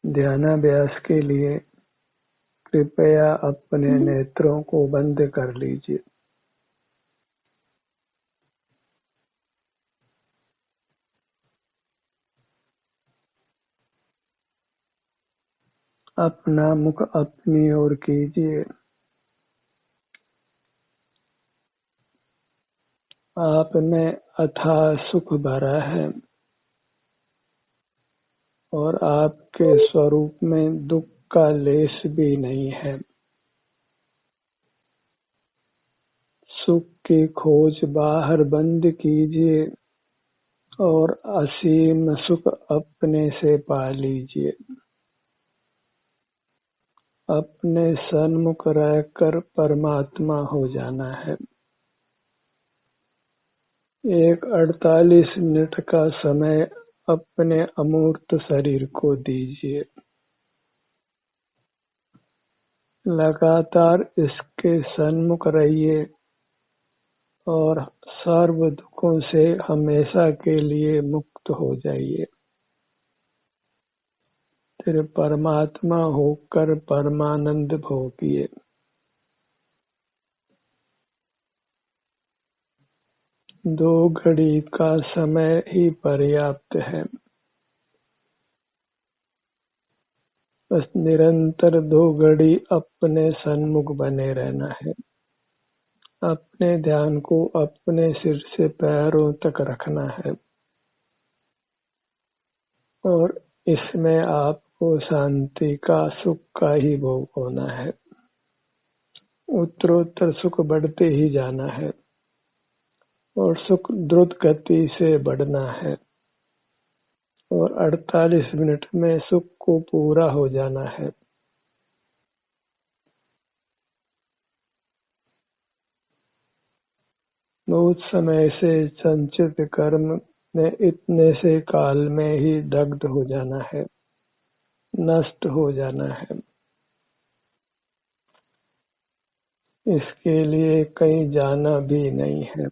ध्यानाभ्यास के लिए कृपया अपने नेत्रों को बंद कर लीजिए। अपना मुख अपनी ओर कीजिए। आप में अथाह सुख भरा है और आपके स्वरूप में दुख का लेश भी नहीं है। सुख की खोज बाहर बंद कीजिए और असीम सुख अपने से पा लीजिए। अपने सन्मुख रहकर परमात्मा हो जाना है। एक 48 मिनट का समय अपने अमूर्त शरीर को दीजिए। लगातार इसके सन्मुख रहिए और सर्व दुखों से हमेशा के लिए मुक्त हो जाइए। फिर परमात्मा होकर परमानंद भोगिए। दो घड़ी का समय ही पर्याप्त है। बस निरंतर 2 घड़ी अपने सन्मुख बने रहना है। अपने ध्यान को अपने सिर से पैरों तक रखना है और इसमें आपको शांति का सुख का ही भोग होना है। उत्तरोत्तर सुख बढ़ते ही जाना है और सुख द्रुत गति से बढ़ना है और 48 मिनट में सुख को पूरा हो जाना है। बहुत समय से संचित कर्म ने इतने से काल में ही दग्ध हो जाना है, नष्ट हो जाना है। इसके लिए कहीं जाना भी नहीं है।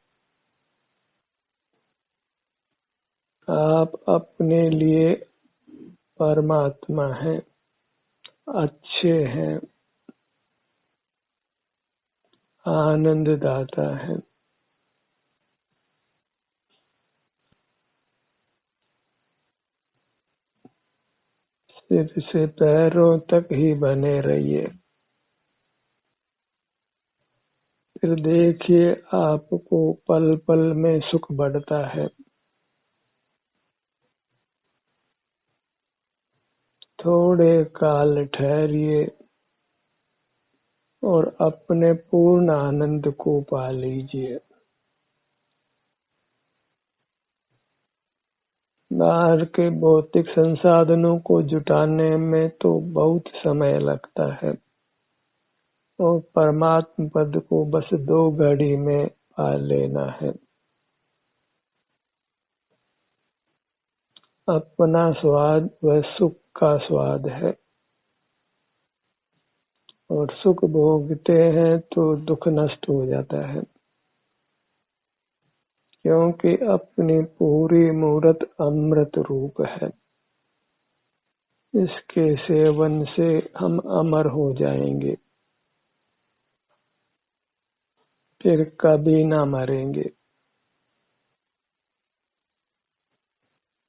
आप अपने लिए परमात्मा हैं, अच्छे हैं, आनंददाता हैं। सिर से पैरों तक ही बने रहिए। फिर देखिए आपको पल पल में सुख बढ़ता है। थोड़े काल ठहरिए और अपने पूर्ण आनंद को पा लीजिए। बाहर के भौतिक संसाधनों को जुटाने में तो बहुत समय लगता है और परमात्म पद को बस 2 घड़ी में पा लेना है। अपना स्वाद वह सुख का स्वाद है और सुख भोगते हैं तो दुख नष्ट हो जाता है, क्योंकि अपनी पूरी मूरत अमृत रूप है। इसके सेवन से हम अमर हो जाएंगे, फिर कभी ना मरेंगे।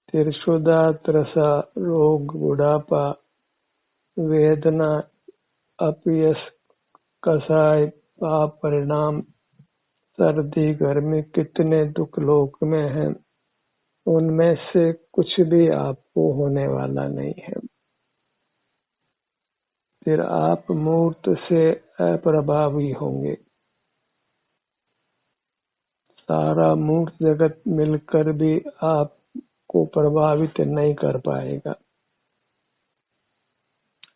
फिर क्षुधा, त्रसा, रोग, बुढ़ापा, वेदना, अपयश, कसाय, पाप परिणाम, सर्दी, गर्मी, कितने दुख लोक में हैं, उनमें से कुछ भी आपको होने वाला नहीं है। फिर आप मूर्त से अप्रभावी होंगे। सारा मूर्त जगत मिलकर भी आपको प्रभावित नहीं कर पाएगा।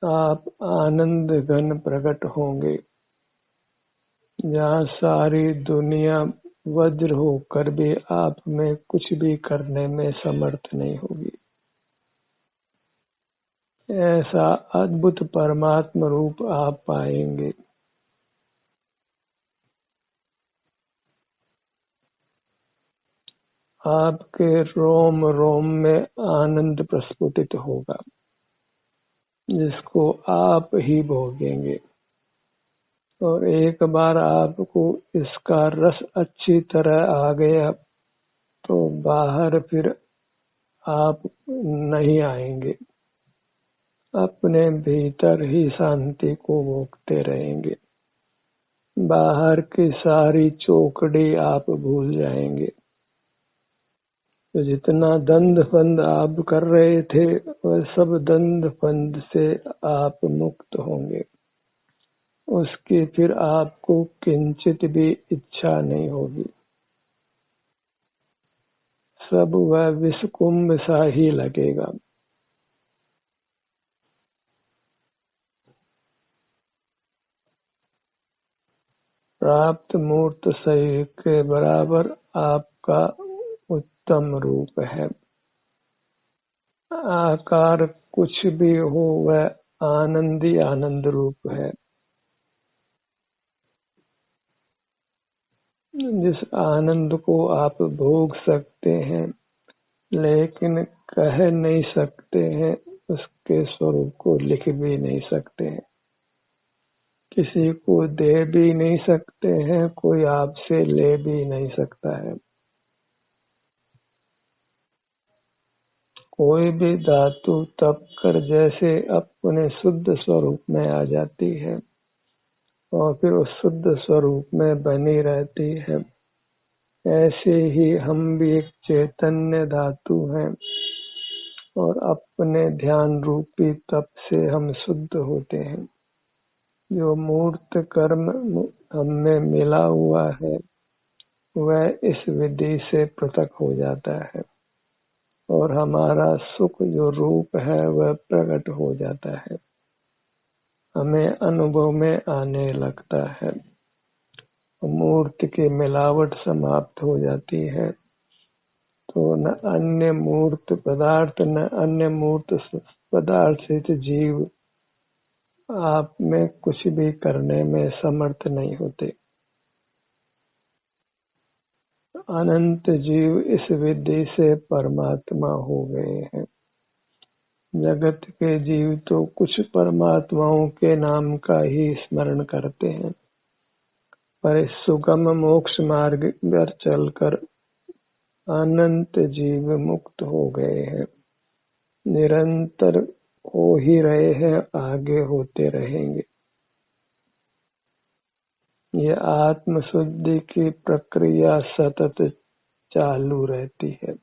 आप आनंद घन प्रकट होंगे, जहाँ सारी दुनिया वज्र होकर भी आप में कुछ भी करने में समर्थ नहीं होगी। ऐसा अद्भुत परमात्म रूप आप पाएंगे। आपके रोम रोम में आनंद प्रस्फुटित होगा। जिसको आप ही भोगेंगे। और एक बार आपको इसका रस अच्छी तरह आ गया तो बाहर फिर आप नहीं आएंगे, अपने भीतर ही शांति को भोगते रहेंगे। बाहर की सारी चौकड़ी आप भूल जाएंगे। तो जितना दंड फंद आप कर रहे थे वह सब दंड फंद से आप मुक्त होंगे। उसकी फिर आपको किंचित भी इच्छा नहीं होगी। सब वह विष कुंभ सा ही लगेगा। प्राप्त मूर्त शरीर के बराबर आपका उत्तम रूप है। आकार कुछ भी हो वह आनंदी आनंद रूप है। जिस आनंद को आप भोग सकते हैं लेकिन कह नहीं सकते हैं, उसके स्वरूप को लिख भी नहीं सकते हैं, किसी को दे भी नहीं सकते हैं, कोई आपसे ले भी नहीं सकता है। कोई भी धातु तप कर जैसे अपने शुद्ध स्वरूप में आ जाती है और फिर उस शुद्ध स्वरूप में बनी रहती है, ऐसे ही हम भी एक चैतन्य धातु हैं और अपने ध्यान रूपी तप से हम शुद्ध होते हैं। जो मूर्त कर्म हमें मिला हुआ है वह इस विधि से पृथक हो जाता है और हमारा सुख जो रूप है वह प्रकट हो जाता है, हमें अनुभव में आने लगता है। मूर्त की मिलावट समाप्त हो जाती है तो न अन्य मूर्त पदार्थ न अन्य मूर्त पदार्थ से जीव आप में कुछ भी करने में समर्थ नहीं होते। अनंत जीव इस विधि से परमात्मा हो गए हैं। जगत के जीव तो कुछ परमात्माओं के नाम का ही स्मरण करते हैं, पर इस सुगम मोक्ष मार्ग पर चलकर अनंत जीव मुक्त हो गए हैं, निरंतर हो ही रहे हैं, आगे होते रहेंगे। ये आत्म शुद्धि की प्रक्रिया सतत चालू रहती है।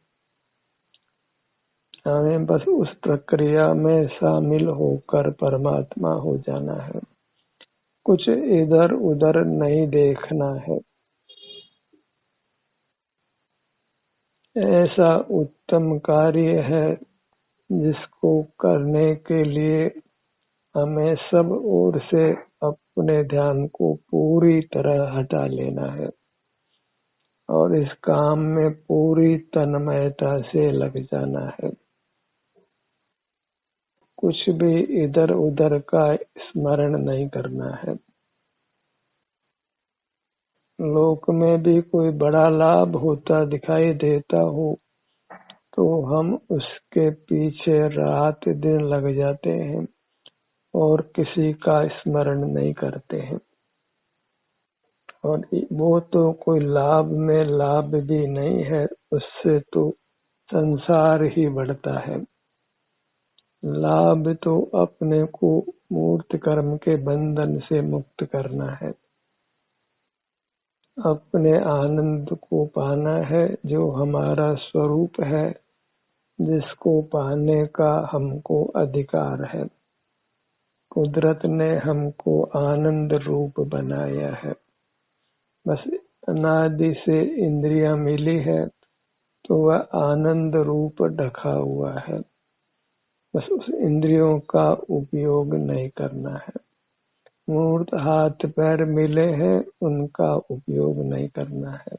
हमें बस उस प्रक्रिया में शामिल होकर परमात्मा हो जाना है, कुछ इधर उधर नहीं देखना है। ऐसा उत्तम कार्य है जिसको करने के लिए हमें सब ओर से अपने ध्यान को पूरी तरह हटा लेना है और इस काम में पूरी तन्मयता से लग जाना है। कुछ भी इधर उधर का स्मरण नहीं करना है। लोक में भी कोई बड़ा लाभ होता दिखाई देता हो तो हम उसके पीछे रात दिन लग जाते हैं और किसी का स्मरण नहीं करते हैं। और वो तो कोई लाभ में लाभ भी नहीं है, उससे तो संसार ही बढ़ता है। लाभ तो अपने को मूर्त कर्म के बंधन से मुक्त करना है, अपने आनंद को पाना है जो हमारा स्वरूप है, जिसको पाने का हमको अधिकार है। कुदरत ने हमको आनंद रूप बनाया है, बस अनादि से इंद्रियां मिली है तो वह आनंद रूप ढका हुआ है, बस उस इंद्रियों का उपयोग नहीं करना है। मूर्त हाथ पैर मिले हैं, उनका उपयोग नहीं करना है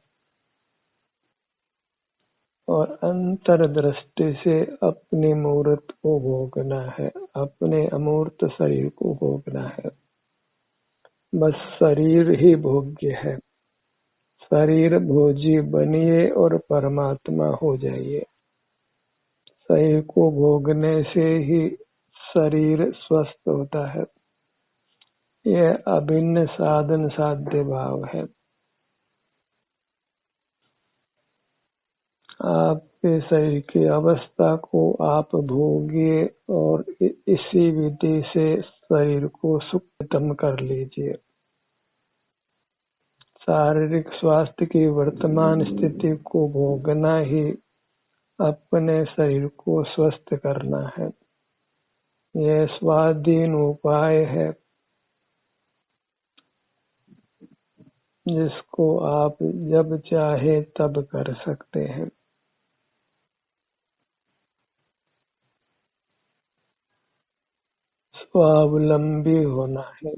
और अंतर्दृष्टि से अपनी मूर्त को भोगना है, अपने अमूर्त शरीर को भोगना है। बस शरीर ही भोग्य है। शरीर भोजी बनिए और परमात्मा हो जाइए। शरीर को भोगने से ही शरीर स्वस्थ होता है। यह अभिन्न साधन साध्य भाव है। आपके शरीर की अवस्था को आप भोगिए और इसी विधि से शरीर को सुखतम कर लीजिए। शारीरिक स्वास्थ्य की वर्तमान स्थिति को भोगना ही अपने शरीर को स्वस्थ करना है। यह स्वाधीन उपाय है जिसको आप जब चाहे तब कर सकते हैं। स्वावलंबी होना है।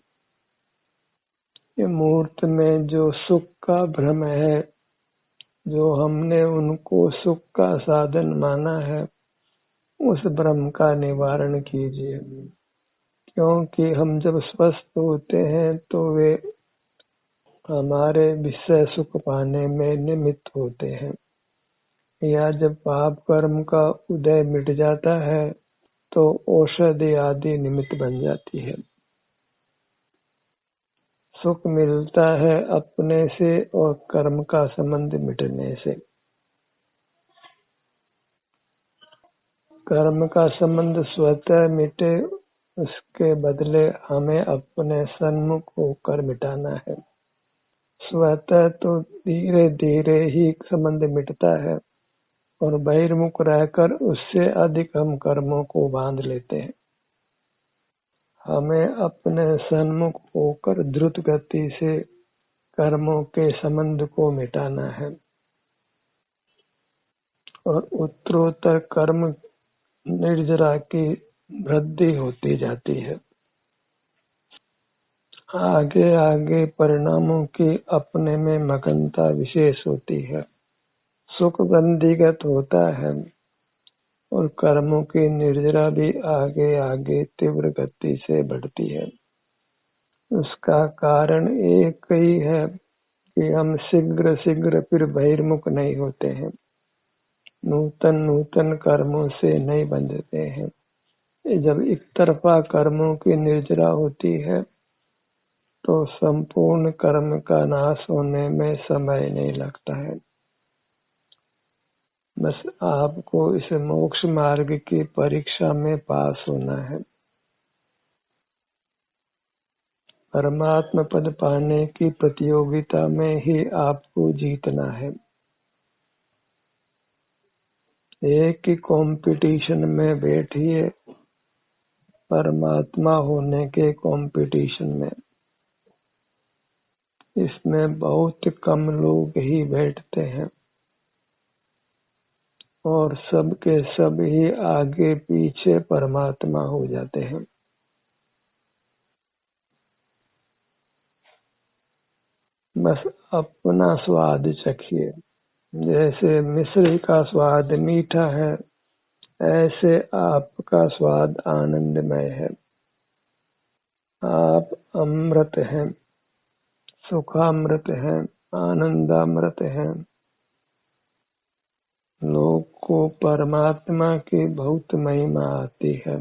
ये मूर्त में जो सुख का भ्रम है, जो हमने उनको सुख का साधन माना है, उस भ्रम का निवारण कीजिए। क्योंकि हम जब स्वस्थ होते हैं तो वे हमारे विषय सुख पाने में निमित्त होते हैं, या जब पाप कर्म का उदय मिट जाता है तो औषधि आदि निमित्त बन जाती है। सुख मिलता है अपने से और कर्म का संबंध मिटने से। कर्म का संबंध स्वतः मिटे, उसके बदले हमें अपने सन्मुख होकर मिटाना है। स्वतः तो धीरे धीरे ही संबंध मिटता है और बहिर्मुख रहकर उससे अधिक हम कर्मों को बांध लेते हैं। हमें अपने सन्मुख होकर द्रुत गति से कर्मों के संबंध को मिटाना है और उत्तरोत्तर कर्म निर्जरा की वृद्धि होती जाती है। आगे आगे परिणामों की अपने में मगनता विशेष होती है। सुख बंदीगत होता है और कर्मों की निर्जरा भी आगे आगे तीव्र गति से बढ़ती है। उसका कारण एक ही है कि हम शीघ्र शीघ्र फिर बहिर्मुख नहीं होते हैं, नूतन नूतन कर्मों से नहीं बंधते हैं। जब एक तरफा कर्मों की निर्जरा होती है तो संपूर्ण कर्म का नाश होने में समय नहीं लगता है। बस आपको इस मोक्ष मार्ग की परीक्षा में पास होना है। परमात्मा पद पाने की प्रतियोगिता में ही आपको जीतना है। एक ही कंपटीशन में बैठिए, परमात्मा होने के कंपटीशन में। इसमें बहुत कम लोग ही बैठते हैं और सब के सब ही आगे पीछे परमात्मा हो जाते हैं। बस अपना स्वाद चखिए। जैसे मिश्री का स्वाद मीठा है, ऐसे आपका स्वाद आनंदमय है। आप अमृत हैं, सुखामृत हैं, आनंदामृत हैं। लोग को परमात्मा की बहुत महिमा आती है,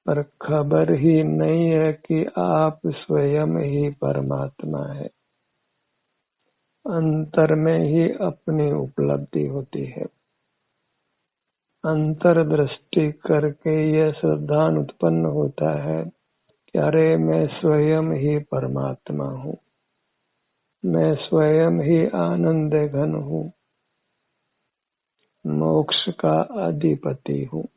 पर खबर ही नहीं है कि आप स्वयं ही परमात्मा है। अंतर में ही अपनी उपलब्धि होती है। अंतर्दृष्टि करके यह श्रद्धा उत्पन्न होता है कि अरे मैं स्वयं ही परमात्मा हूँ, मैं स्वयं ही आनंद घन हूँ, मोक्ष का अधिपति हूँ,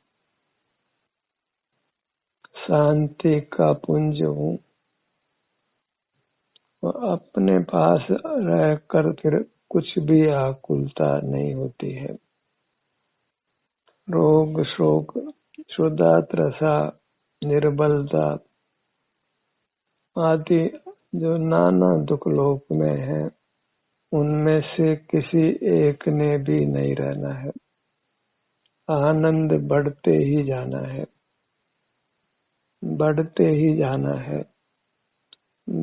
शांति का पुंज हूँ। अपने पास रहकर फिर कुछ भी आकुलता नहीं होती है। रोग शोक क्षुधा त्रसा निर्बलता आदि जो नाना दुख लोक में है, उनमें से किसी एक ने भी नहीं रहना है। आनंद बढ़ते ही जाना है, बढ़ते ही जाना है,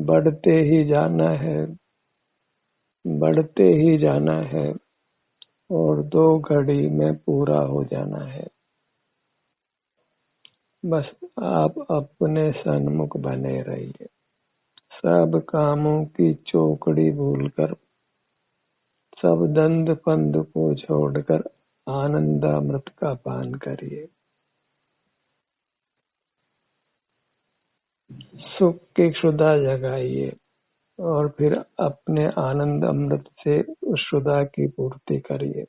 बढ़ते ही जाना है, बढ़ते ही जाना है और 2 घड़ी में पूरा हो जाना है। बस आप अपने सन्मुख बने रहिए, सब कामों की चौकड़ी भूलकर, सब दंड फंद को छोड़कर आनंदामृत का पान करिए। सुख की क्षुधा जगाइए और फिर अपने आनंद अमृत से उस क्षुधा की पूर्ति करिए।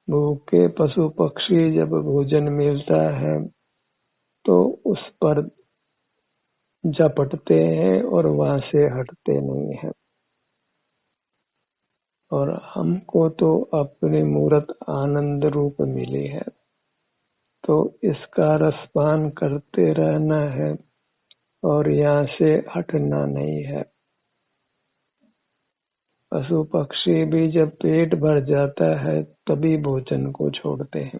भूखे पशु पक्षी जब भोजन मिलता है तो उस पर झपटते हैं और वहां से हटते नहीं हैं, और हमको तो अपनी मूर्त आनंद रूप मिली है, तो इसका रसपान करते रहना है और यहाँ से हटना नहीं है। पशु पक्षी भी जब पेट भर जाता है तभी भोजन को छोड़ते हैं।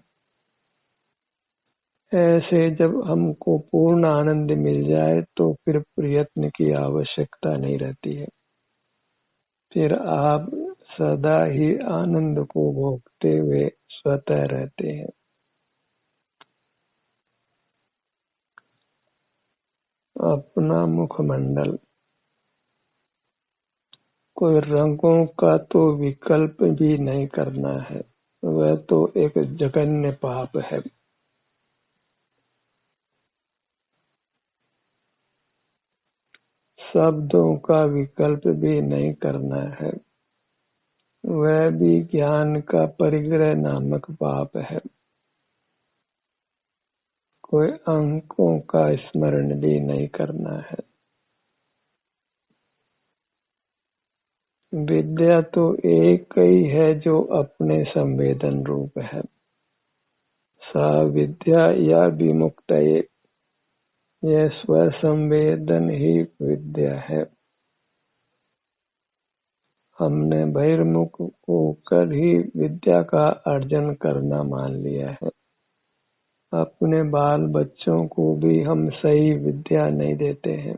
ऐसे जब हमको पूर्ण आनंद मिल जाए तो फिर प्रयत्न की आवश्यकता नहीं रहती है, फिर आप सदा ही आनंद को भोगते हुए स्वतः रहते हैं। अपना मुखमंडल, कोई रंगों का तो विकल्प भी नहीं करना है, वह तो एक जघन्य पाप है। शब्दों का विकल्प भी नहीं करना है, वह भी ज्ञान का परिग्रह नामक पाप है। कोई अंकों का स्मरण भी नहीं करना है। विद्या तो एक ही है जो अपने संवेदन रूप है। सा विद्या या विमुक्तये, यह स्व संवेदन ही विद्या है। हमने बहिर्मुख होकर ही विद्या का अर्जन करना मान लिया है। अपने बाल बच्चों को भी हम सही विद्या नहीं देते हैं,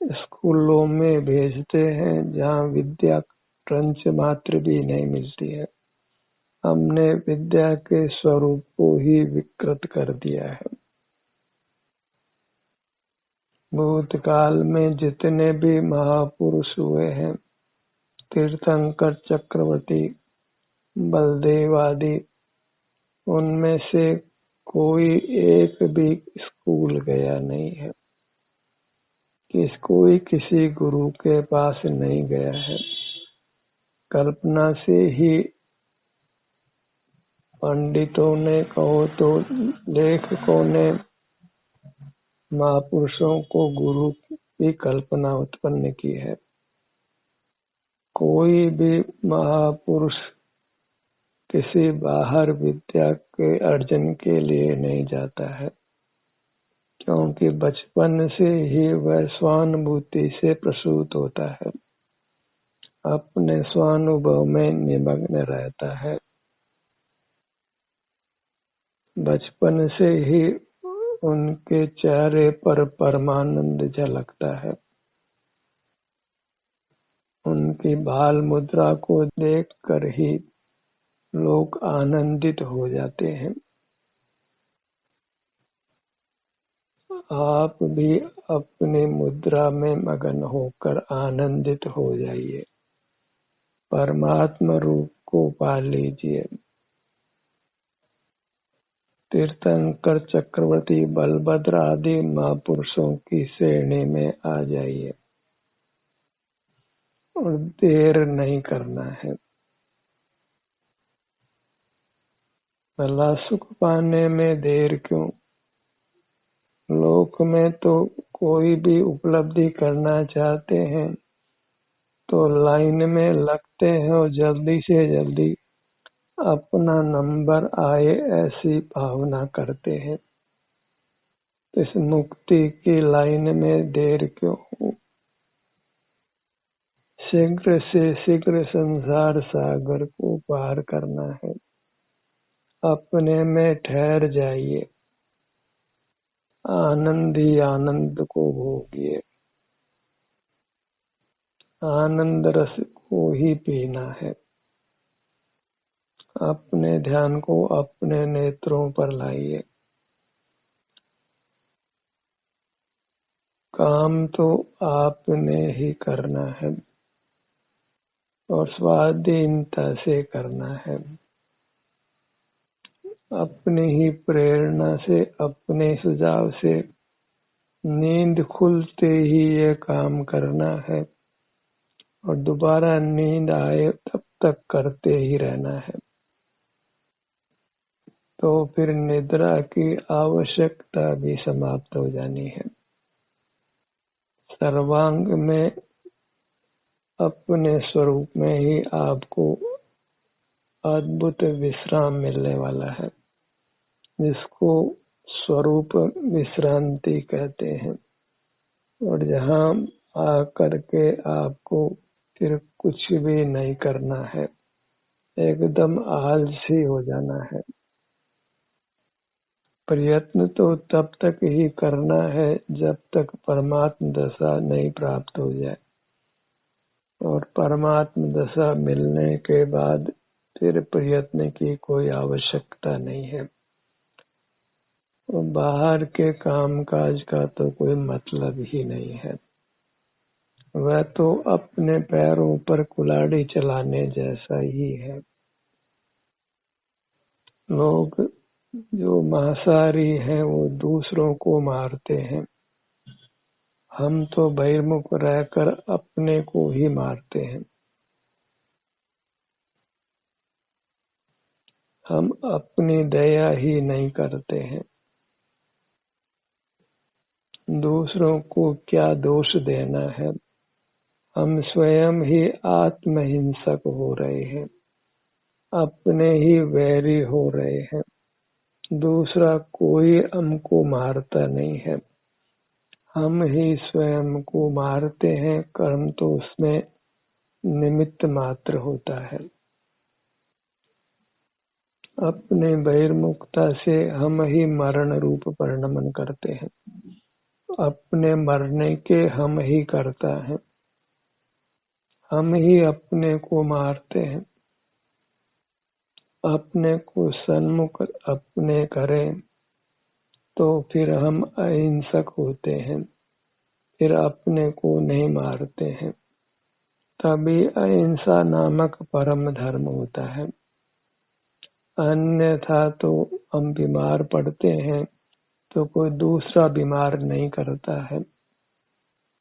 स्कूलों में भेजते हैं जहाँ विद्या क्रंच मात्र भी नहीं मिलती है। हमने विद्या के स्वरूप को ही विकृत कर दिया है। भूतकाल में जितने भी महापुरुष हुए हैं, तीर्थंकर चक्रवर्ती, बलदेव आदि, उनमें से कोई एक भी स्कूल गया नहीं है, कोई किसी गुरु के पास नहीं गया है। कल्पना से ही पंडितों ने कहो तो लेखकों ने महापुरुषों को गुरु की कल्पना उत्पन्न की है। कोई भी महापुरुष किसी बाहर विद्या के अर्जन के लिए नहीं जाता है, क्योंकि बचपन से ही वह स्वानुभूति से प्रसूत होता है, अपने स्वानुभव में निमग्न रहता है। बचपन से ही उनके चेहरे पर परमानंद झलकता है। उनकी बाल मुद्रा को देखकर ही लोग आनंदित हो जाते हैं। आप भी अपनी मुद्रा में मगन होकर आनंदित हो जाइए, परमात्मा रूप को पा लीजिए। तीर्थंकर चक्रवर्ती, बलभद्र आदि महापुरुषों की श्रेणी में आ जाइए और देर नहीं करना है। भला सुख पाने में देर क्यों? लोक में तो कोई भी उपलब्धि करना चाहते हैं तो लाइन में लगते हैं और जल्दी से जल्दी अपना नंबर आए ऐसी भावना करते हैं। इस मुक्ति की लाइन में देर क्यों? शीघ्र से शीघ्र संसार सागर को पार करना है। अपने में ठहर जाइए, आनंद ही आनंद को भोगिए, आनंद रस को ही पीना है। अपने ध्यान को अपने नेत्रों पर लाइए। काम तो आपने ही करना है और स्वाधीनता से करना है। अपनी ही प्रेरणा से, अपने सुझाव से नींद खुलते ही ये काम करना है और दोबारा नींद आए तब तक करते ही रहना है। तो फिर निद्रा की आवश्यकता भी समाप्त हो जानी है। सर्वांग में अपने स्वरूप में ही आपको अद्भुत विश्राम मिलने वाला है, जिसको स्वरूप विश्रांति कहते हैं। और जहाँ आकर के आपको फिर कुछ भी नहीं करना है, एकदम आलसी हो जाना है। प्रयत्न तो तब तक ही करना है जब तक परमात्म दशा नहीं प्राप्त हो जाए, और परमात्म दशा मिलने के बाद फिर प्रयत्न की कोई आवश्यकता नहीं है। बाहर के कामकाज का तो कोई मतलब ही नहीं है। वह तो अपने पैरों पर कुल्हाड़ी चलाने जैसा ही है। लोग जो मांसाहारी हैं वो दूसरों को मारते हैं, हम तो बहिर्मुख रहकर अपने को ही मारते हैं। हम अपनी दया ही नहीं करते हैं। दूसरों को क्या दोष देना है, हम स्वयं ही आत्महिंसक हो रहे हैं, अपने ही वैरी हो रहे हैं। दूसरा कोई हमको मारता नहीं है, हम ही स्वयं को मारते हैं। कर्म तो उसमें निमित्त मात्र होता है। अपने बहिर्मुखता से हम ही मरण रूप परिणमन करते हैं। अपने मरने के हम ही करता है, हम ही अपने को मारते हैं। अपने को सन्मुख अपने करें तो फिर हम अहिंसक होते हैं, फिर अपने को नहीं मारते हैं। तभी अहिंसा नामक परम धर्म होता है। अन्यथा तो हम बीमार पड़ते हैं तो कोई दूसरा बीमार नहीं करता है,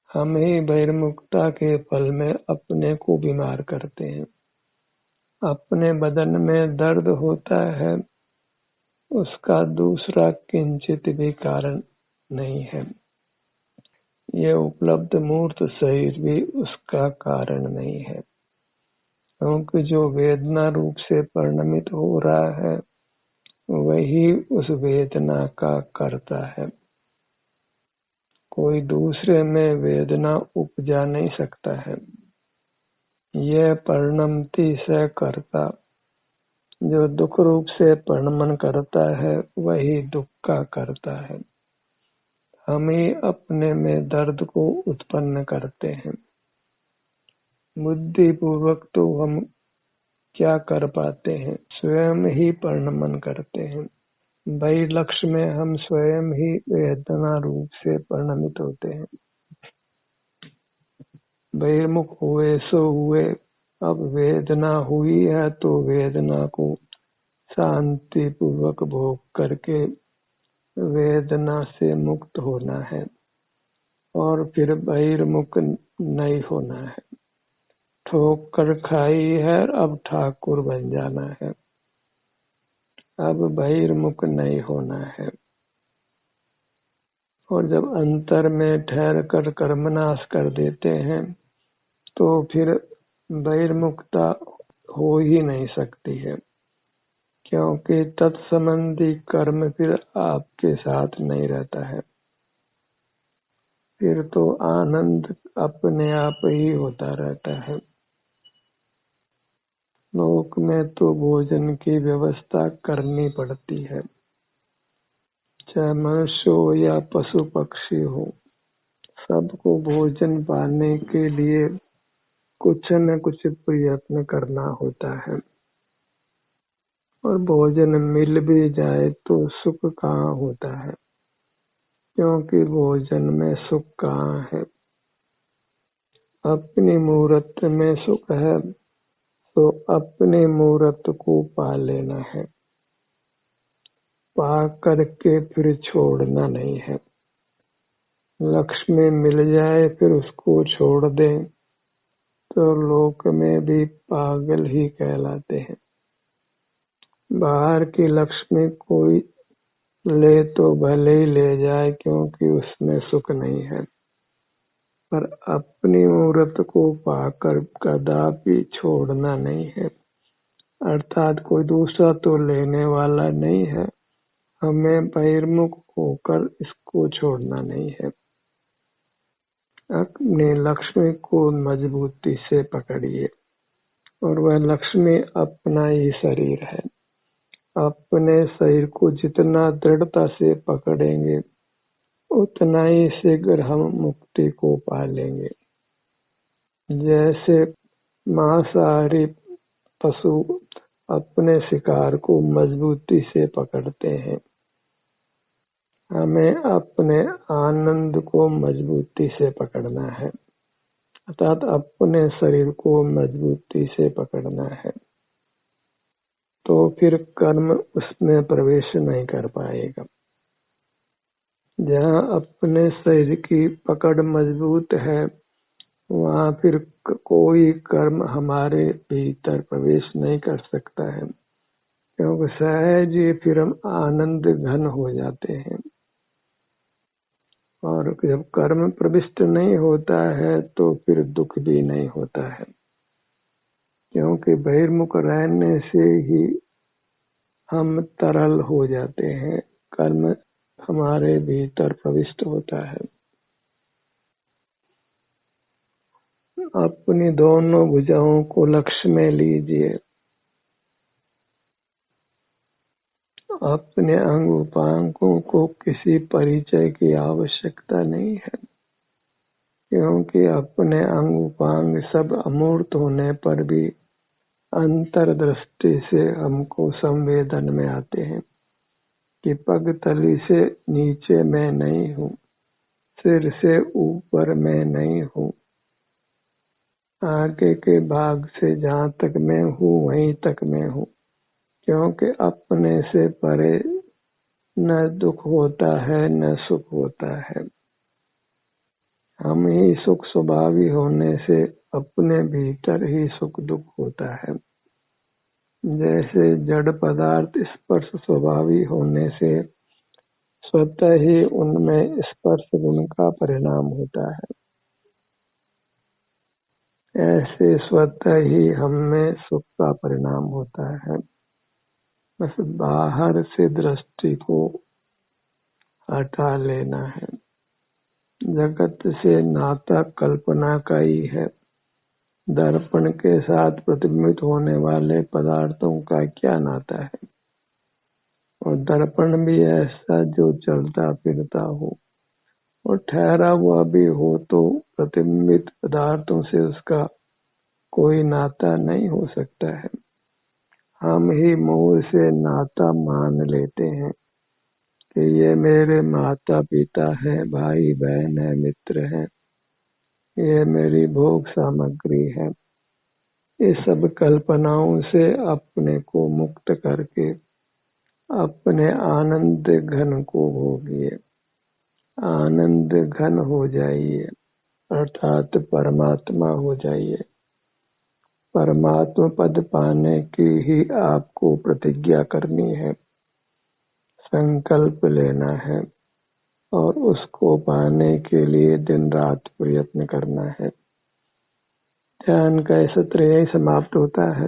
हम ही बहिर्मुखता के फल में अपने को बीमार करते हैं। अपने बदन में दर्द होता है, उसका दूसरा किंचित भी कारण नहीं है। ये उपलब्ध मूर्त शरीर भी उसका कारण नहीं है, क्योंकि जो वेदना रूप से परिणमित हो रहा है वही उस वेदना का कर्ता है। कोई दूसरे में वेदना उपजा नहीं सकता है। यह परिणमति से कर्ता, जो दुख रूप से परिणमन करता है वही दुख का करता है। हम ही अपने में दर्द को उत्पन्न करते हैं। बुद्धि पूर्वक तो हम क्या कर पाते हैं, स्वयं ही परिणमन करते हैं। वही लक्ष्य में हम स्वयं ही वेदना रूप से परिणमित होते हैं। बहिर्मुख हुए सो हुए, अब वेदना हुई है तो वेदना को शांति पूर्वक भोग करके वेदना से मुक्त होना है और फिर बहिर्मुख नहीं होना है। ठोकर खाई है, अब ठाकुर बन जाना है, अब बहिर्मुख नहीं होना है। और जब अंतर में ठहर कर कर्मनाश कर देते हैं तो फिर बहिर्मुखता हो ही नहीं सकती है, क्योंकि तत्संबंधी कर्म फिर आपके साथ नहीं रहता है। फिर तो आनंद अपने आप ही होता रहता है। लोक में तो भोजन की व्यवस्था करनी पड़ती है, चाहे मनुष्य हो या पशु पक्षी हो, सबको भोजन पाने के लिए कुछ न कुछ प्रयत्न करना होता है। और भोजन मिल भी जाए तो सुख कहाँ होता है, क्योंकि भोजन में सुख कहाँ है। अपनी मूरत में सुख है तो अपने मूरत को पा लेना है, पा करके फिर छोड़ना नहीं है। लक्ष्मी मिल जाए फिर उसको छोड़ दें तो लोक में भी पागल ही कहलाते हैं। बाहर की लक्ष्मी कोई ले तो भले ही ले जाए, क्योंकि उसमें सुख नहीं है, पर अपनी मूरत को पाकर कदापि छोड़ना नहीं है। अर्थात कोई दूसरा तो लेने वाला नहीं है, हमें बहिर्मुख होकर इसको छोड़ना नहीं है। अपने लक्ष्मी को मजबूती से पकड़िए, और वह लक्ष्मी अपना ही शरीर है। अपने शरीर को जितना दृढ़ता से पकड़ेंगे उतना ही शीघ्र हम मुक्ति को पा लेंगे। जैसे मांसाहारी पशु अपने शिकार को मजबूती से पकड़ते हैं, हमें अपने आनंद को मजबूती से पकड़ना है, अर्थात अपने शरीर को मजबूती से पकड़ना है, तो फिर कर्म उसमें प्रवेश नहीं कर पाएगा। जहाँ अपने शरीर की पकड़ मजबूत है, वहाँ फिर कोई कर्म हमारे भीतर प्रवेश नहीं कर सकता है, क्योंकि सहज ही फिर हम आनंद घन हो जाते हैं। और जब कर्म प्रविष्ट नहीं होता है तो फिर दुख भी नहीं होता है, क्योंकि बहिर्मुख रहने से ही हम तरल हो जाते हैं, कर्म हमारे भीतर प्रविष्ट होता है। अपनी दोनों भुजाओं को लक्ष्य में लीजिए, अपने अंग उपांगों को किसी परिचय की आवश्यकता नहीं है, क्योंकि अपने अंग उपांग सब अमूर्त होने पर भी अंतर्दृष्टि से हमको संवेदन में आते हैं कि पग तली से नीचे मैं नहीं हूँ, सिर से ऊपर मैं नहीं हूँ, आगे के भाग से जहाँ तक मैं हूँ वहीं तक मैं हूँ, क्योंकि अपने से परे न दुख होता है न सुख होता है। हम ही सुख स्वभावी होने से अपने भीतर ही सुख दुख होता है। जैसे जड़ पदार्थ स्पर्श स्वभावी होने से स्वतः ही उनमें स्पर्श गुण का परिणाम होता है, ऐसे स्वतः ही हमें सुख का परिणाम होता है। बस बाहर से दृष्टि को हटा लेना है। जगत से नाता कल्पना का ही है। दर्पण के साथ प्रतिबिंबित होने वाले पदार्थों का क्या नाता है, और दर्पण भी ऐसा जो चलता फिरता हो और ठहरा हुआ भी हो, तो प्रतिबिंबित पदार्थों से उसका कोई नाता नहीं हो सकता है। हम ही मुंह से नाता मान लेते हैं कि ये मेरे माता पिता है, भाई बहन है, मित्र है, ये मेरी भोग सामग्री है। इस सब कल्पनाओं से अपने को मुक्त करके अपने आनंद घन को भोगिए, आनंद घन हो जाइए, अर्थात परमात्मा हो जाइए। परमात्मा पद पाने की ही आपको प्रतिज्ञा करनी है, संकल्प लेना है, और उसको पाने के लिए दिन रात प्रयत्न करना है। ध्यान का सत्र यही समाप्त होता है।